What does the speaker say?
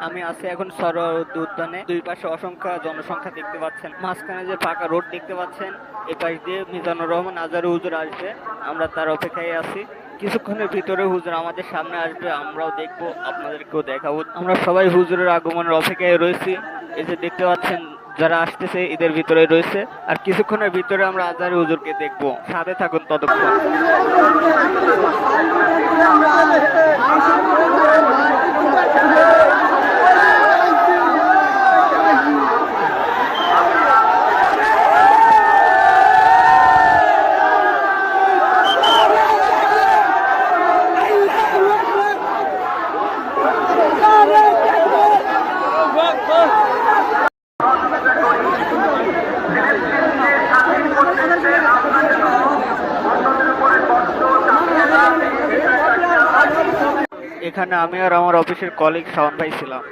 আমি আছি এখন সরোয়ারদী উদ্যানে। দুই পাশে অসংখ্য জনসংখ্যা দেখতে পাচ্ছেন, মাঝখানে যে পাকা রোড দেখতে পাচ্ছেন, এই পাশ দিয়ে মিজানুর রহমান আজহারি হুজুর আসবে, আমরা তার অপেক্ষায় আছি। কিছুক্ষণের ভিতরে হুজুর আমাদের সামনে আসবে, আমরাও দেখবো, আপনাদেরকেও দেখাবো। আমরা সবাই হুজুরের আগমনের অপেক্ষায় রয়েছি। এই যে দেখতে পাচ্ছেন যারা আসতেছে এদের ভিতরে রয়েছে, আর কিছুক্ষণের ভিতরে আমরা আজহারি হুজুরকে দেখবো। সাথে থাকুন ততক্ষণ। এখানে আমি আর আমার অফিসের কলিগ শাওন ভাই ছিলাম।